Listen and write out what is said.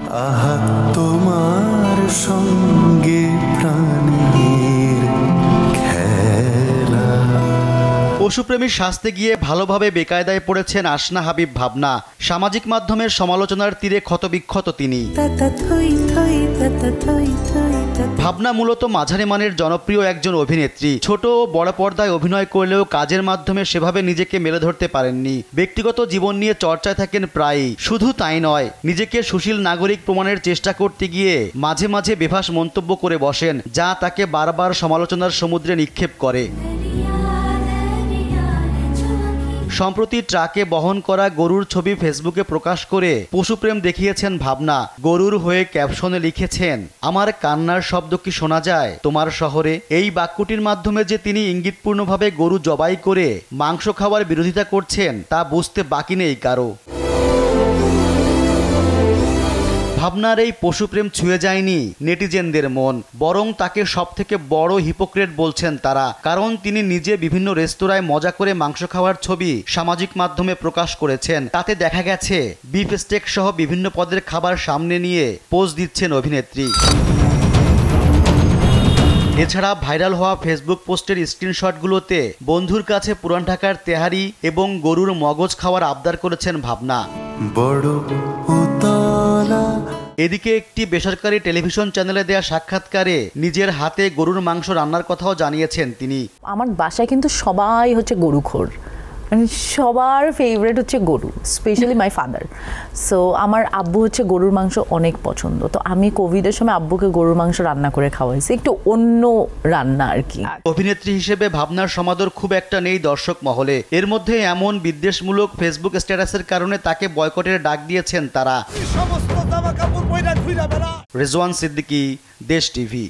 আহা তোমার সঙ্গে প্রাণীর খেলা। পশুপ্রেমীর শাস্তে গিয়ে ভালোভাবে বেকায়দায় পড়েছেন আসনা হাবিব ভাবনা। সামাজিক মাধ্যমের সমালোচনার তীরে ক্ষতবিক্ষত তিনি। ভাবনা মূলত মাঝারি মানের জনপ্রিয় একজন অভিনেত্রী। ছোট ও বড় পর্দায় অভিনয় করলেও কাজের মাধ্যমে সেভাবে নিজেকে মেলে ধরতে পারেননি। ব্যক্তিগত জীবন নিয়ে চর্চায় থাকেন প্রায়ই। শুধু তাই নয়, নিজেকে সুশীল নাগরিক প্রমাণের চেষ্টা করতে গিয়ে মাঝে মাঝে বেফাঁস মন্তব্য করে বসেন, যা তাকে বারবার সমালোচনার সমুদ্রে নিক্ষেপ করে। সম্প্রতি ট্রাকে বহন করা গরুর ছবি ফেসবুকে প্রকাশ করে পশুপ্রেম দেখিয়েছেন ভাবনা। গরুর হয়ে ক্যাপশনে লিখেছেন, আমার কান্নার শব্দ কি শোনা যায় তোমার শহরে। এই বাক্যটির মাধ্যমে যে তিনি ইঙ্গিতপূর্ণভাবে গরু জবাই করে মাংস খাওয়ার বিরোধিতা করছেন তা বুঝতে বাকি নেই কারো। ভাবনার এই পশুপ্রেম ছুঁয়ে যায়নি নেটিজেনদের মন, বরং তাকে সবথেকে বড় হিপোক্রেট বলছেন তারা। কারণ তিনি নিজে বিভিন্ন রেস্তোরাঁয় মজা করে মাংস খাওয়ার ছবি সামাজিক মাধ্যমে প্রকাশ করেছেন। তাতে দেখা গেছে বিফ স্টেক সহ বিভিন্ন পদের খাবার সামনে নিয়ে পোজ দিচ্ছেন অভিনেত্রী। এছাড়া ভাইরাল হওয়া ফেসবুক পোস্টের স্ক্রিনশটগুলোতে বন্ধুর কাছে পুরান ঢাকার তেহারি এবং গরুর মগজ খাওয়ার আবদার করেছেন ভাবনা। বড় উতলা। এদিকে একটি বেসরকারি টেলিভিশন চ্যানেলে দেয়া সাক্ষাৎকারে নিজের হাতে গরুর মাংস রান্নার কথাও জানিয়েছেন তিনি। আমার বাসায় কিন্তু সবাই হচ্ছে গরুখোর, মানে সবার ফেভারিট হচ্ছে গরু, স্পেশালি মাই ফাদার। সো আমার আব্বু হচ্ছে গরুর মাংস অনেক পছন্দ। তো আমি কোভিডের সময় আব্বুকে গরুর মাংস রান্না করে খাওয়াইছি, একটু অন্য রান্না আর কি। অভিনেত্রী হিসেবে ভাবনার সমাদর খুব একটা নেই দর্শক মহলে। এর মধ্যে এমন বিদ্বেষমূলক ফেসবুক স্ট্যাটাসের কারণে তাকে বয়কটের ডাক দিয়েছেন তারা। রেজওয়ান সিদ্দিকী, দেশ টিভি।